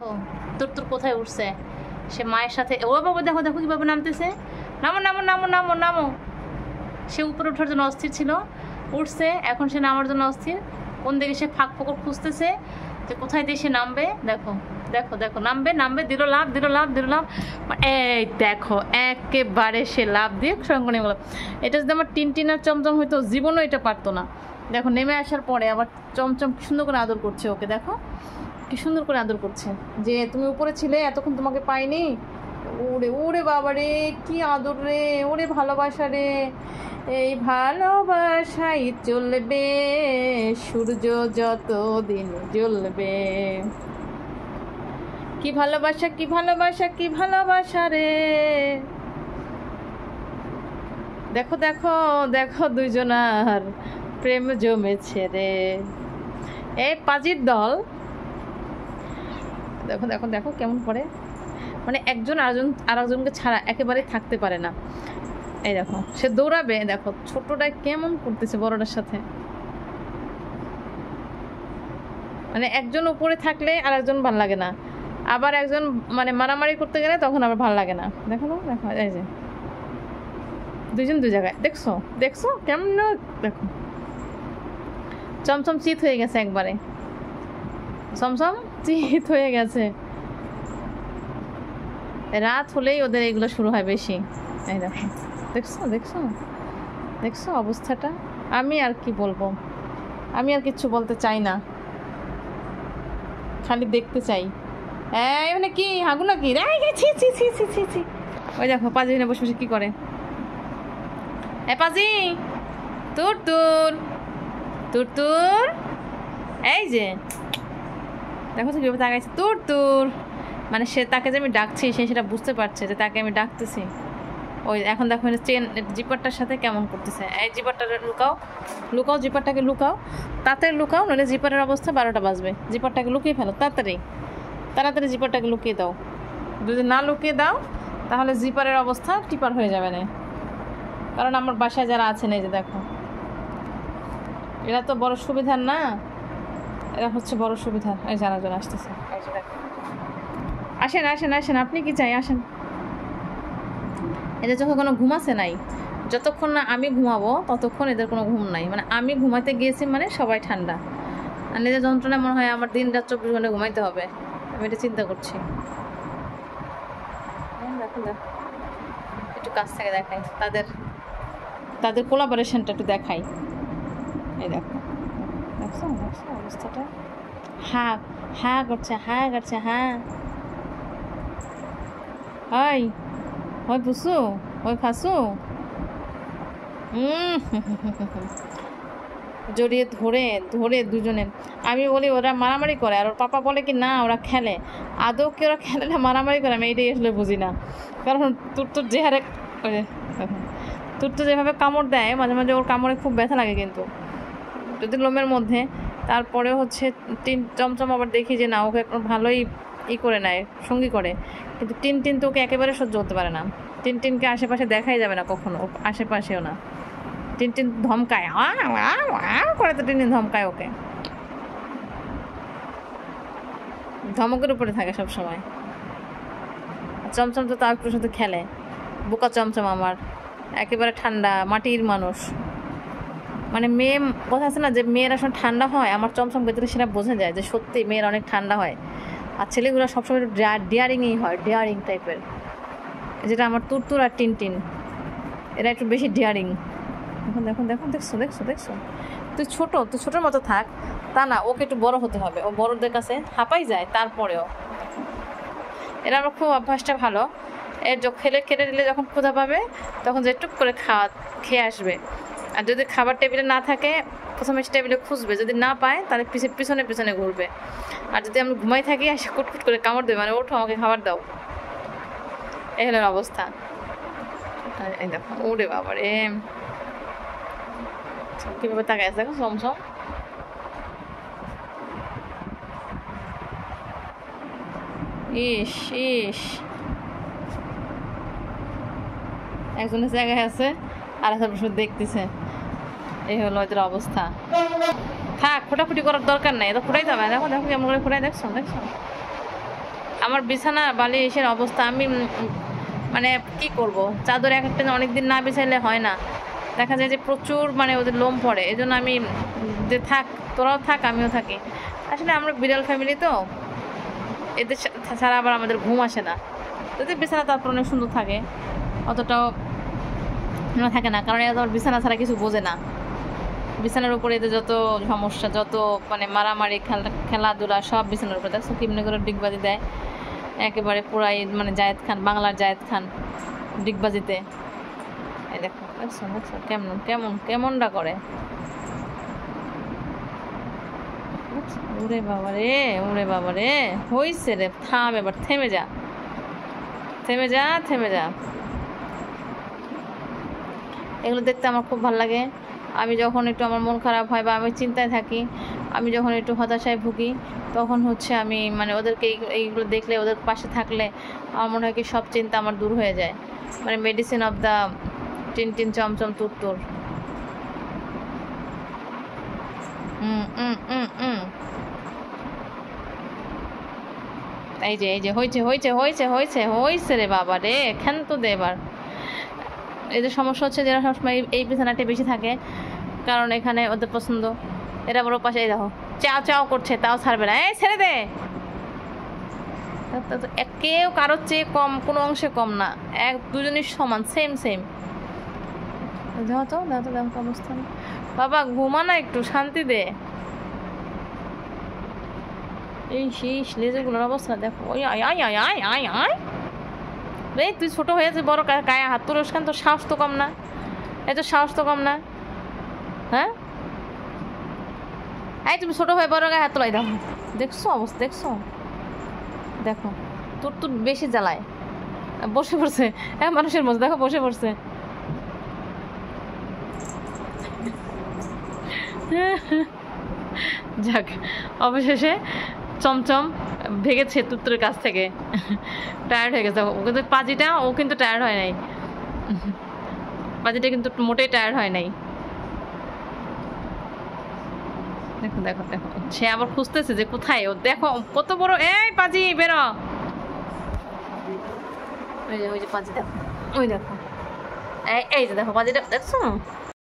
ও তোর তোর কোথায় উঠছে সে মায়ের সাথে, ও বাবা দেখো দেখো কীভাবে নামতেছে, নামো নামো নামো নামো নামো। সে উপরে ওঠার জন্য অস্থির ছিল, উঠছে, এখন সে নামার জন্য অস্থির। কোন দিকে সে ফাঁক ফোকর খুঁজতেছে যে কোথায় দিয়ে সে নামবে। দেখো দেখো দেখো নামবে নামবে, দিল লাভ দিল লাভ দিল লাভ। এই দেখো একেবারে সে লাভ দিয়ে সঙ্গে নেমে গেল। এটা যদি আমার টিনটিন আর চমচম হইতো জীবনও এটা পারতো না। দেখো নেমে আসার পরে আবার চমচম কি সুন্দর করে আদর করছে ওকে, দেখো কি সুন্দর করে আদর করছে যে তুমি উপরে ছিলে এতক্ষণ তোমাকে পাইনি। ওরে ওরে বাবা রে কি আদর রে, ওরে ভালোবাসা রে, এই ভালোবাসাই চলবে সূর্য যত দিন জ্বলবে। কি ভালোবাসা কি ভালোবাসা কি ভালোবাসা রে। দেখো দেখো দেখো দুইজনার প্রেম জমেছে রে। এই পাজির দল দেখো দেখো দেখো কেমন করে, মানে একজন আরেকজনকে ছাড়া একেবারেই থাকতে পারে না। এই দেখো সে দৌড়াবে, দেখো ছোটটা কেমন করতেছে বড়টার সাথে, মানে একজন উপরে থাকলে আর একজন ভাল লাগে না, আবার একজন মানে মারামারি করতে গেলে তখন আবার ভাল লাগে না। দেখো না দেখো এই যে দুইজন দুই জায়গায়, দেখছো দেখছো কেমন, দেখো চমচম চিত হয়ে গেছে একবারে, চমচম চিত হয়ে গেছে। রাত হলেই ওদের এগুলো শুরু হয় বেশি। এই দেখো দেখছো দেখছো দেখছো অবস্থাটা। আমি আর কি বলবো, আমি আর কিচ্ছু বলতে চাই না, খালি দেখতে চাই। এই মানে কি হাগু নাকি রে, ছি ছি ছি ছি ছি ছি। ওই দেখো পাজি না বসে বসে কি করে। এ পাজি তুর তুর তুর তুর, এই যে দেখো তো কীভাবে তাকাইছে তুর তুর, মানে সে তাকে যে আমি ডাকছি সে সেটা বুঝতে পারছে যে তাকে আমি ডাকতেছি। ওই এখন দেখো চেন জিপারটার সাথে কেমন করতেছে। এই জিপারটা লুকাও লুকাও, জিপারটাকে লুকাও, তাড়াতাড়ি লুকাও, নাহলে জিপারের অবস্থা 12টা বাজবে। জিপারটাকে লুকিয়ে ফেলো তাড়াতাড়ি তাড়াতাড়ি, জিপারটাকে লুকিয়ে দাও। যদি না লুকিয়ে দাও তাহলে জিপারের অবস্থা টিপার হয়ে যাবে না। কারণ আমার বাসায় যারা আছেন এই যে দেখো, এরা তো বড় সুবিধার না, এরা হচ্ছে বড় সুবিধার। এই যারা জন আসতেছে, আসেন আসেন আসেন, আপনি কি চাই আসেন। এদের চোখে কোনো ঘুম আছে নাই, যতক্ষণ না আমি ঘুমাবো ততক্ষণ এদের কোনো ঘুম নাই। মানে আমি ঘুমাতে গিয়েছি মানে সবাই ঠান্ডা, আর নিজের যন্ত্রণায় মনে হয় আমার দিন রাত 24 ঘন্টা ঘুমাইতে হবে, আমি এটা চিন্তা করছি। দেখো দেখো একটু কাছ থেকে দেখাই তাদের তাদের কোলাবোরেশনটা একটু দেখাই। এই দেখো দেখছো দেখছো অবস্থাটা, হ্যাঁ হ্যাঁ করছে হ্যাঁ করছে হ্যাঁ। ওই ওই পুসু ওই ফাসু জড়িয়ে ধরে ধরে দুজনে। আমি বলি ওরা মারামারি করে, আর ওর পাপা বলে কি না ওরা খেলে। আদৌ কি ওরা খেলে না মারামারি করে, আমি এইটাই আসলে বুঝি না। কারণ তোর তোর যে হারে তোর তো যেভাবে কামড় দেয় মাঝে মাঝে, ওর কামড়ে খুব ব্যথা লাগে কিন্তু যদি লোমের মধ্যে। তারপরে হচ্ছে চমচম আবার দেখি যে না ওকে ভালোই করে নেয়, সঙ্গী করে, কিন্তু টিন তো ওকে একেবারে সহ্য করতে পারে না। টিনকে আশেপাশে দেখাই যাবে না কখনো, আশেপাশেও না। টিন ধমকায় করে, তো টিন ধমকায় ওকে, ধমকের উপরে থাকে সব সময়। চমচম তো তার সাথে খেলে, বোকা চমচম আমার একেবারে ঠান্ডা মাটির মানুষ। মানে মেয়ে কথা আছে না যে মেয়েরা সব ঠান্ডা হয়, আমার চমচম ভেতরে সেটা বোঝা যায় যে সত্যি মেয়েরা অনেক ঠান্ডা হয়। আর ছেলেগুলো সবসময় একটু ডেয়ারিংই হয়, ডেয়ারিং টাইপের, যেটা আমার তুরতুর আর টিন এরা একটু বেশি ডেয়ারিং। এখন দেখুন দেখুন দেখছো দেখছো দেখছো, তুই ছোটোর মতো থাক তা না, ওকে একটু বড় হতে হবে। ও বড়দের কাছে হাঁপাই যায়, তারপরেও এরা আমার খুব অভ্যাসটা ভালো। এর খেলে দিলে যখন ক্ষুধা পাবে তখন যে টুক করে খেয়ে আসবে। আর যদি খাবার টেবিলে না থাকে প্রথমে টেবিলে খুঁজবে, যদি না পায় তাহলে পিছনে পিছনে ঘুরবে। আর যদি আমি ঘুমাই থাকি আর সে কুটকুট করে কামড় দেবে, মানে ওঠো আমাকে খাবার দাও, এই হলো অবস্থা। এই দেখো ওরে বাবা রে কীভাবে তাকায় আছে দেখো চমচম। ইস ইস, একজনের জায়গায় আছে আর একটা দেখতেছে, এই হলো ওদের অবস্থা। থাক ফোটাফুটি করার দরকার নেই, এটা ফোটাই যাবে। দেখো দেখো কেমন করে ফোটাই, দেখছো দেখছো আমার বিছানা বালিশের অবস্থা আমি মানে কি করব, চাদর এক একটা অনেকদিন না বিছাইলে হয় না, দেখা যায় যে প্রচুর মানে ওদের লোম পড়ে, এই জন্য আমি যে থাক তোরাও থাক আমিও থাকি। আসলে আমরা বিড়াল ফ্যামিলি তো, এদের ছাড়া আবার আমাদের ঘুম আসে না। এদের বিছানা তারপর অনেক সুন্দর থাকে, অতটাও থাকে না, কারণ এরা তো বিছানা ছাড়া কিছু বোঝে না। বিছানার উপরে এদের যত সমস্যা, যত মানে মারামারি খেলাধুলা সব বিছানার উপরে। দেখছো কেমনি করে ডিগবাজি দেয়, একেবারে পুরাই মানে জায়েদ খান, বাংলার জায়েদ খান ডিগবাজিতে। এই দেখো দেখছো দেখছো কেমন কেমন কেমনটা করে। উড়ে বাবা রে, উড়ে বাবা রে, হইছে রে, থাম এবার, থেমে যা থেমে যা থেমে যা। এগুলো দেখতে আমার খুব ভালো লাগে। আমি যখন একটু আমার মন খারাপ হয় বা আমি চিন্তায় থাকি, আমি যখন একটু হতাশায় ভুগি, তখন হচ্ছে আমি মানে ওদেরকে এইগুলো দেখলে, ওদের পাশে থাকলে আমার মনে হয় কি সব চিন্তা আমার দূর হয়ে যায়। মানে মেডিসিন অফ দ্য টিনটিন চমচম তুরতুর। এই যে এই যে হয়েছে হয়েছে হয়েছে হয়েছে হয়েছে রে বাবা রে, ক্ষান্ত দে এবার। এদের সমস্যা হচ্ছে যারা সবসময় এই বিছানাটা বেশি থাকে, কারণ এখানে ওদের পছন্দ। এরা বড় পাশে দেখো চাও চাও করছে, তাও ছাড়বে না, এই ছেড়ে দে। কেউ কারোর চেয়ে কম, কোনো অংশে কম না, দুজনই সমান, সেম সেম। দেখো তো দেখো তো দেখো অবস্থা। বাবা ঘুমা না, একটু শান্তি দে। এই শীষ লেজেগুলোর অবস্থা দেখো। ওই আয় আয় আয় আয় আয় আয় রে, তুই ছোট হয়েছে, বড় গায়ে হাত তুলস কেন? তোর সাহস তো কম না, এই তো সাহস তো কম না। হ্যাঁ এই তুমি ছোট হয়ে বড় গায়ে হাত তোলাই, দেখো দেখছো অবস্থা দেখছো, দেখো তোর তোর বেশি জ্বালায়। বসে পড়ছে মানুষের মধ্যে, দেখো বসে পড়ছে। যাক, অবশেষে চমচম ভেগেছে তুত্তুরের কাছ থেকে, টায়ার্ড হয়ে গেছে। ও কিন্তু পাজিটা, ও কিন্তু টায়ার্ড হয় নাই, পাজিটা কিন্তু মোটেই টায়ার্ড হয় নাই। দেখো দেখো দেখো, সে আবার খুঁজতেছে যে কোথায় ও, দেখো কত বড়। এই পাজি বেরো, ওই যে পাজি দেখো, ওই দেখো এই যে দেখো পাজিটা দেখছো।